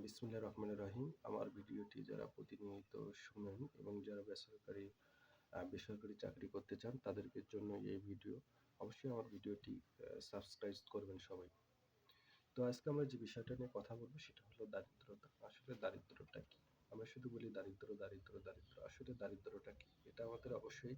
বিসমিল্লাহির রহমানির রহিম। আমার ভিডিওটি যারা প্রতিনিয়ত শুনেন এবং যারা বেসরকারি চাকরি করতে চান তাদেরকে জন্য এই ভিডিও। অবশ্যই আমার ভিডিওটি সাবস্ক্রাইব করবেন সবাই। তো আজকে আমরা যে বিষয়টা নিয়ে কথা বলবো সেটা হলো দারিদ্রতা। আসলে দারিদ্রটা কি? আমরা শুধু বলি দারিদ্র, দারিদ্র, দারিদ্র। আসলে দারিদ্রটা কি? এটা আমাদের অবশ্যই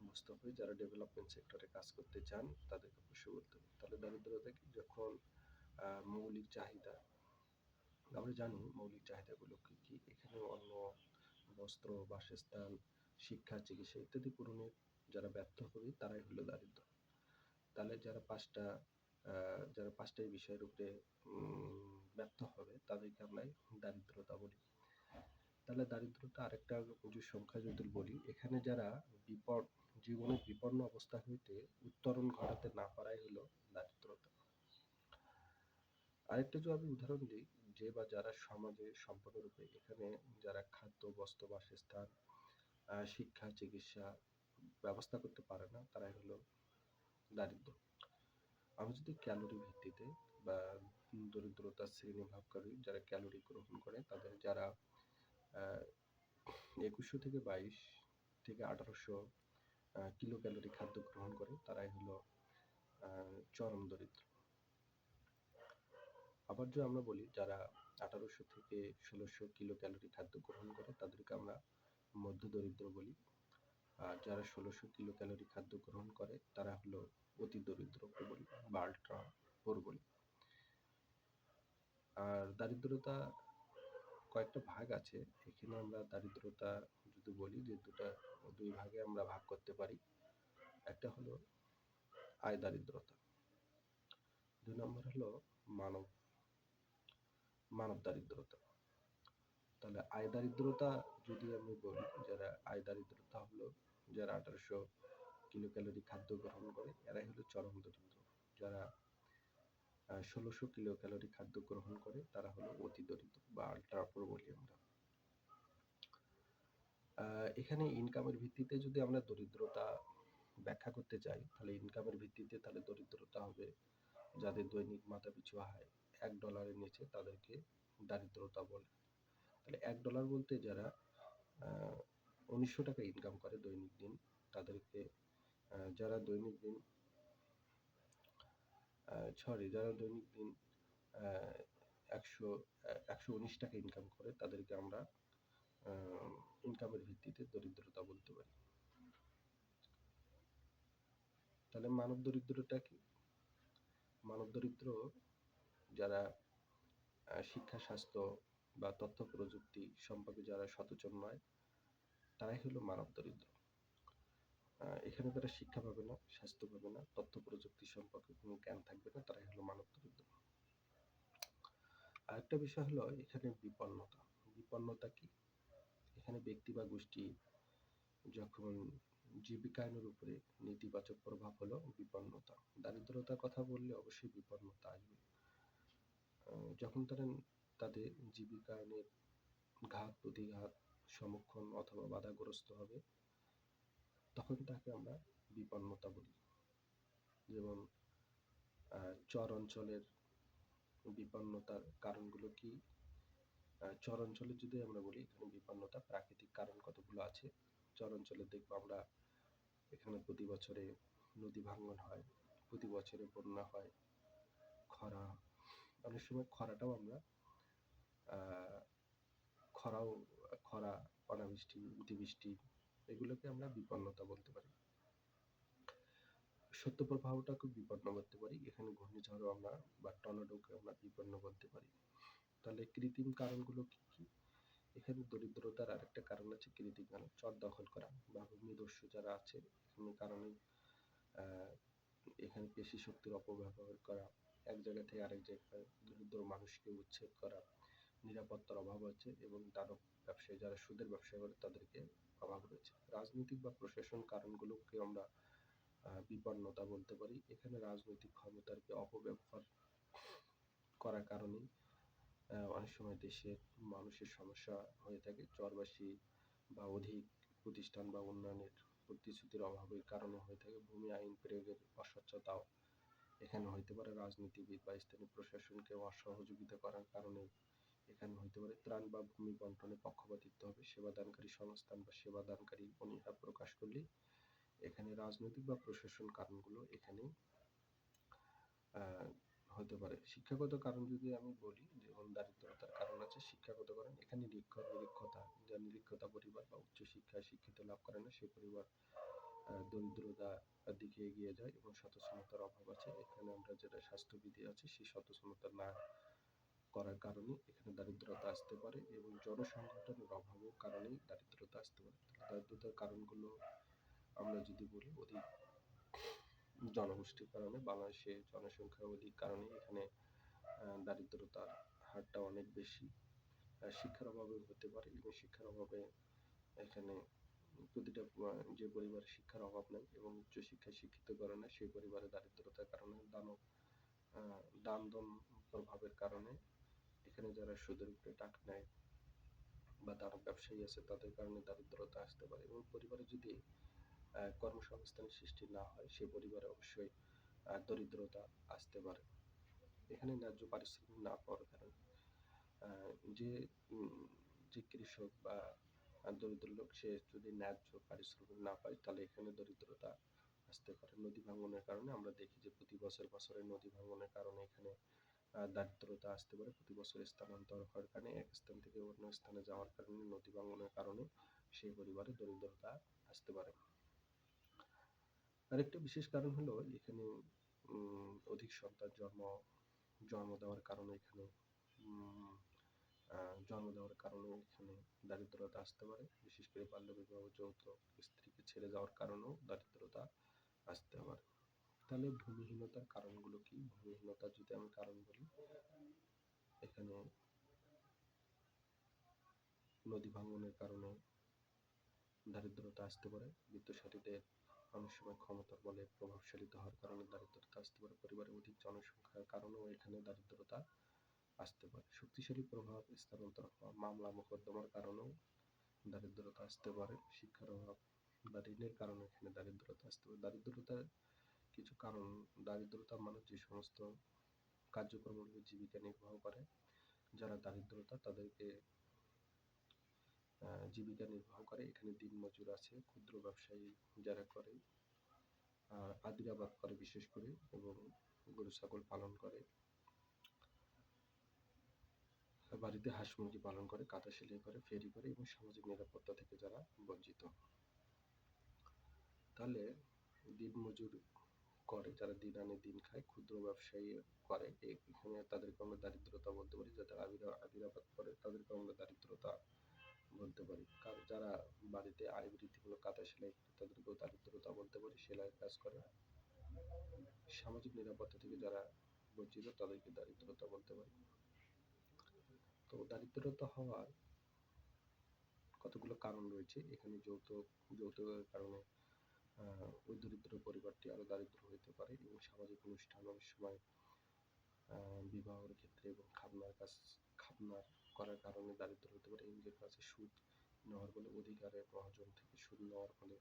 বুঝতে হবে। যারা ডেভেলপমেন্ট সেক্টরে কাজ করতে চান তাদেরকে অবশ্যই বলতে হবে। তাহলে দারিদ্রতা কি? যখন মৌলিক চাহিদা, আমরা জানি মৌলিক চাহিদাগুলো কি কি। এখানে অন্ন, বস্ত্র, বাসস্থান, শিক্ষা, চিকিৎসা ইত্যাদি পূরণে যারা ব্যর্থ হবে তারাই হলো দারিদ্র। তাহলে যারা পাঁচটা এই বিষয়ের উপরে ব্যর্থ হবে তাদেরকে আমরা দারিদ্রতা বলি। তাহলে দারিদ্রতা আরেকটা যে সংখ্যা যদি বলি, এখানে যারা বিপদ জীবনের বিপন্ন অবস্থা হইতে উত্তরণ ঘটাতে না পারাই হলো দারিদ্রতা। আরেকটা যদি আমি উদাহরণ দিই, যে বা যারা সমাজে সম্পূর্ণরূপে এখানে যারা খাদ্য, বস্ত্র, বাসস্থান, শিক্ষা, চিকিৎসা ব্যবস্থা করতে পারে না তারাই হলো দারিদ্র। আমি যদি ক্যালোরি ভিত্তিতে বা দরিদ্রতার শ্রেণী ভাগ করি, যারা ক্যালোরি গ্রহণ করে তাদের যারা 2100 থেকে 22 থেকে 1800 কিলো ক্যালোরি খাদ্য গ্রহণ করে তারাই হলো চরম দরিদ্র। আবার যদি আমরা বলি যারা 1800 থেকে 1600 কিলো ক্যালোরি খাদ্য গ্রহণ করে তাদেরকে আমরা মধ্য দরিদ্র বলি। আর যারা 1600 কিলো ক্যালোরি খাদ্য গ্রহণ করে তারা হলো অতি দরিদ্রকে বলি বা আল্ট্রা পুর বলি। আর দারিদ্রতা কয়েকটা ভাগ আছে। এখানে আমরা দারিদ্রতা যদি বলি যে দুই ভাগে আমরা ভাগ করতে পারি। একটা হলো আয় দারিদ্রতা, 2 নম্বর হলো মানব মানব দারিদ্রতা। তাহলে আয় দারিদ্রতা যদি আমি বলি, যারা আয় দারিদ্রতা হলো যারা 1800 কিলো ক্যালোরি খাদ্য গ্রহণ করে এরাই হলো চরম দরিদ্র। যারা 1600 কিলো ক্যালোরি খাদ্য গ্রহণ করে তারা হলো অতি দরিদ্র বা আল্ট্রা পুর বলি আমরা। এখানে ইনকামের ভিত্তিতে যদি আমরা দরিদ্রতা ব্যাখ্যা করতে চাই, তাহলে ইনকামের ভিত্তিতে তাহলে দরিদ্রতা হবে যাদের দৈনিক মাথাপিছু আয় $1 নিচে তাদেরকে দারিদ্রতা বলে। তাহলে $1 বলতে যারা 1900 টাকা ইনকাম করে দৈনিক দিন তাদেরকে যারা দৈনিক দিন যারা দৈনিক দিন 119 টাকা ইনকাম করে তাদেরকে আমরা ইনকামের ভিত্তিতে দরিদ্রতা বলতে পারি। তাহলে মানব দরিদ্রটা কি? মানব দরিদ্র যারা শিক্ষা, স্বাস্থ্য বা তথ্য প্রযুক্তি সম্পর্কে যারা সচেতন নয় তারাই হলো মানব দরিদ্র। এখানে তারা শিক্ষা পাবে না, স্বাস্থ্য পাবে না, তথ্য প্রযুক্তি সম্পর্কে কোনো জ্ঞান থাকবে না, তারাই হলো মানব দরিদ্র। আরেকটা বিষয় হলো এখানে বিপন্নতা। বিপন্নতা কি? এখানে ব্যক্তি বা গোষ্ঠী যখন জীবিকায়নের উপরে নেতিবাচক প্রভাব হলো বিপন্নতা। দারিদ্রতার কথা বললে অবশ্যই বিপন্নতা আসবে। যখন তারা তাদের জীবিকায়নের ঘাত প্রতিঘাত সম্মুখীন অথবা বাধাগ্রস্ত হবে তখন তাকে আমরা বিপন্নতা বলি। যেমন চর অঞ্চলের বিপন্নতার কারণগুলো কি? চর অঞ্চলে যদি আমরা বলি এখানে বিপন্নতা প্রাকৃতিক কারণ কতগুলো আছে। চর অঞ্চলে দেখবো আমরা এখানে প্রতি বছরে নদী ভাঙ্গন হয়, প্রতি বছরে বন্যা হয়, খরা, অনেক সময় খরাটাও আমরা খরা, অনাবৃষ্টি, অতিবৃষ্টি এগুলোকে আমরা বিপন্নতা বলতে পারি। শৈত্যপ্রবাহটাকে বিপন্ন বলতে পারি। এখানে ঘূর্ণিঝড়ও আমরা বা টর্নেডোকে আমরা বিপন্ন বলতে পারি। তাহলে কৃত্রিম কারণগুলো কি কি? এখানে দরিদ্রতার আরেকটা কারণ আছে কৃত্রিম কারণ, চর দখল করা বা ভূমিদস্যু যারা আছে এখানে কারণে এখানে পেশি শক্তির অপব্যবহার করা, এক জায়গা থেকে আরেক জায়গায় দরিদ্র মানুষকে উচ্ছেদ করা, নিরাপত্তার অভাব আছে এবং দানব ব্যবসায়ী যারা সুদের ব্যবসা করে তাদেরকে অভাব রয়েছে। রাজনৈতিক বা প্রশাসন কারণগুলোকে আমরা বিপন্নতা বলতে পারি। এখানে রাজনৈতিক ক্ষমতার অপব্যবহার করার কারণে অনেক সময় দেশের মানুষের সমস্যা হয়ে থাকে। চরবাসী বা অধিক প্রতিষ্ঠান বা উন্নয়নের প্রতিশ্রুতির অভাবের কারণে হয়ে থাকে। ভূমি আইন প্রয়োগের অস্বচ্ছতাও এখানে হইতে পারে। রাজনীতিবিদ বা স্থানীয় প্রশাসনকে অসহযোগিতা করার কারণে এখানে হতে পারে ত্রাণ বা ভূমি বন্টনে পক্ষপাতিত্ব হবে, সেবাদানকারী সংস্থান বা সেবাদানকারী অনীহা প্রকাশ করলে এখানে রাজনৈতিক বা প্রশাসন কারণগুলো এখানে হতে পারে। শিক্ষাগত কারণ যদি আমি বলি, যেমন দারিদ্রতার কারণ আছে শিক্ষাগত কারণ, এখানে নিরক্ষরতা, যা নিরক্ষরতা পরিবার বা উচ্চশিক্ষায় শিক্ষিত লাভ করে না সে পরিবার দরিদ্রতার দিকে এগিয়ে যায় এবং সচেতনতার অভাব আছে। এখানে আমরা যেটা স্বাস্থ্যবিধি আছে সেই সচেতনতা না করার কারণে এখানে দারিদ্রতা আসতে পারে এবং জনসংগঠনের অভাবের কারণেই দারিদ্রতা আসতে পারে। দারিদ্রতার কারণগুলো আমরা যদি বলি, অধিক জনগোষ্ঠীর কারণে, বাংলাদেশে জনসংখ্যা অধিক কারণে এখানে দারিদ্রতার হারটা অনেক বেশি। শিক্ষার অভাবে হতে পারে এবং শিক্ষার অভাবে এখানে প্রতিটা যে পরিবারে শিক্ষার অভাব নেই এবং উচ্চশিক্ষায় শিক্ষিত করে না সেই পরিবারে দারিদ্রতার কারণে দান দন প্রভাবের কারণে এখানে যারা সুদের উপরে টাকা নেয় বা তারা ব্যবসায়ী আছে তাদের কারণে দারিদ্রতা আসতে পারে এবং পরিবারে যদি কর্মসংস্থানের সৃষ্টি না হয় সে পরিবারে অবশ্যই দরিদ্রতা আসতে পারে। এখানে ন্যায্য পারিশ্রমিক না পাওয়ার কারণে যে যে কৃষক বা দরিদ্র লোক সে যদি ন্যায্য পারিশ্রমিক না পায় তাহলে এখানে দরিদ্রতা আসতে পারে। নদী ভাঙনের কারণে আমরা দেখি যে প্রতি বছরে নদী ভাঙনের কারণে এখানে দারিদ্রতা আসতে পারে। প্রতি বছর স্থানান্তর হওয়ার কারণে এক স্থান থেকে অন্য স্থানে যাওয়ার কারণে নদী ভাঙনের কারণে সেই পরিবারে দরিদ্রতা আসতে পারে। আরেকটা বিশেষ কারণ হলো এখানে অধিক সন্তান জন্ম দেওয়ার কারণে এখানে দারিদ্রতা আসতে পারে। বিশেষ করে বাল্যবিবাহ, যৌতুক, স্ত্রীকে ছেড়ে যাওয়ার কারণেও দারিদ্রতা আসতে পারে। তাহলে ভূমিহীনতার কারণগুলো কি? ভূমিহীনতার যদি আমি কারণ বলি, এখানে নদী ভাঙনের কারণে দারিদ্রতা আসতে পারে। বিত্তশালীদের অনেক সময় ক্ষমতার বলে প্রভাবশালী হওয়ার কারণে দারিদ্রতা আসতে পারে। পরিবারে অধিক জনসংখ্যার কারণেও এখানে দারিদ্রতা আসতে পারে। শক্তিশালী প্রভাব স্থানান্তর হওয়া, মামলা মোকদ্দমার কারণেও দারিদ্রতা আসতে পারে। শিক্ষার অভাব বা ঋণের কারণে এখানে দারিদ্রতা আসতে পারে। দারিদ্রতার কিছু কারণ, দারিদ্রতা মানুষ যে সমস্ত কার্যক্রমগুলো জীবিকা নির্বাহ করে, যারা দারিদ্রতা তাদেরকে জীবিকা নির্বাহ করে। এখানে দিনমজুর আছে, ক্ষুদ্র ব্যবসায়ী যারা করে, আদিরাবাদ করে বিশেষ করে, এবং গরু ছাগল পালন করে, বাড়িতে হাঁস মুরগি পালন করে, কাঁথা সেলাই করে, ফেরি করে এবং সামাজিক নিরাপত্তা থেকে যারা বঞ্চিত। তাহলে দিনমজুর করে যারা দিন আনে দিন খায়, ক্ষুদ্র ব্যবসায়ী করে, এখানে তাদেরকে আমরা দারিদ্রতা বলতে পারি। যারা আদিরাবাদ করে তাদেরকে আমরা দারিদ্রতা বলতে পারি। কারণ যারা বাড়িতে আয় বৃদ্ধিমূলক কাঁথা সেলাই করে তাদেরকেও দারিদ্রতা বলতে পারি। সেলাইয়ের কাজ করে, সামাজিক নিরাপত্তা থেকে যারা বঞ্চিত তাদেরকে দারিদ্রতা বলতে পারি। তো দারিদ্রতা হওয়ার কতগুলো কারণ রয়েছে। এখানে যৌতুকের কারণে ওই দরিদ্র পরিবারটি আরো দারিদ্র হতে পারে এবং সামাজিক অনুষ্ঠান অনেক সময় বিবাহের ক্ষেত্রে এবং খাবনার করার কারণে দারিদ্র হতে পারে। নিজের কাছে সুদ নেওয়ার ফলে, অধিকারের মহাজন থেকে সুদ নেওয়ার ফলে,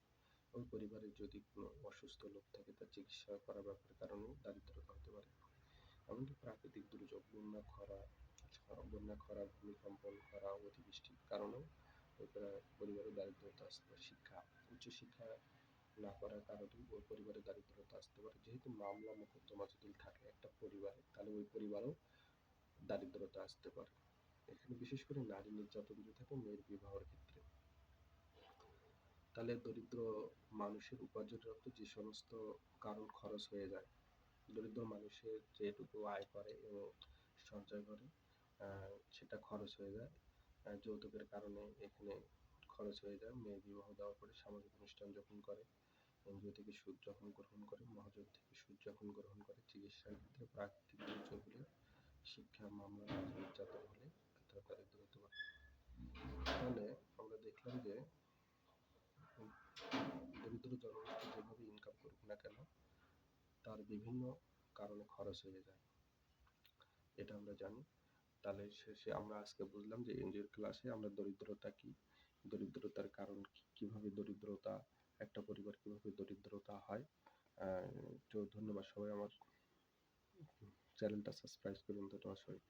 ওই পরিবারের যদি কোনো অসুস্থ লোক থাকে তার চিকিৎসা করার ব্যাপারের কারণেও দারিদ্রতা হতে পারে। এমনকি প্রাকৃতিক দুর্যোগ, বন্যা, খরা, ভূমিকম্পন, খরা, অতিবৃষ্টির কারণেও ওই পরিবারে দারিদ্রতা আসতে পারে। উচ্চশিক্ষা না করার কারণেও ওই পরিবারে দারিদ্রতা আসতে পারে। যেহেতু মামলা মোকদ্দমা যদি থাকে একটা পরিবারে, তাহলে ওই পরিবারেও দারিদ্রতা আসতে পারে। এখানে বিশেষ করে নারী নির্যাতন যদি থাকে মেয়ের বিবাহের ক্ষেত্রে, তাহলে দরিদ্র মানুষের উপার্জনরত যে সমস্ত কারণ খরচ হয়ে যায়, দরিদ্র মানুষের যেটুকু আয় করে এবং সঞ্চয় করে সেটা খরচ হয়ে যায়। যৌতুকের কারণে এখানে খরচ হয়ে যায়। মেয়ের বিবাহ দেওয়ার পরে সামাজিক অনুষ্ঠান যখন করে, এনজিও থেকে সুদ যখন গ্রহণ করে, মহাজন থেকে সুদ যখন গ্রহণ করে, চিকিৎসার ক্ষেত্রে, প্রাকৃতিক দুর্যোগ হলে, শিক্ষা, মামলা, নির্যাতন হলে তারা দারিদ্র হতে পারে। তাহলে আমরা দেখলাম যে দরিদ্র জনগোষ্ঠী যেভাবে ইনকাম করুক না কেন তার বিভিন্ন কারণে খরচ হয়ে যায়, এটা আমরা জানি। তাহলে শেষে আমরা আজকে বুঝলাম যে এনজিওর ক্লাসে আমরা দরিদ্রতা কি, দরিদ্রতার কারণ কি, কিভাবে দরিদ্রতা, একটা পরিবার কিভাবে দরিদ্রতা হয়। তো ধন্যবাদ সবাই, আমার চ্যানেলটা সাবস্ক্রাইব করুন। ধন্যবাদ সবাই।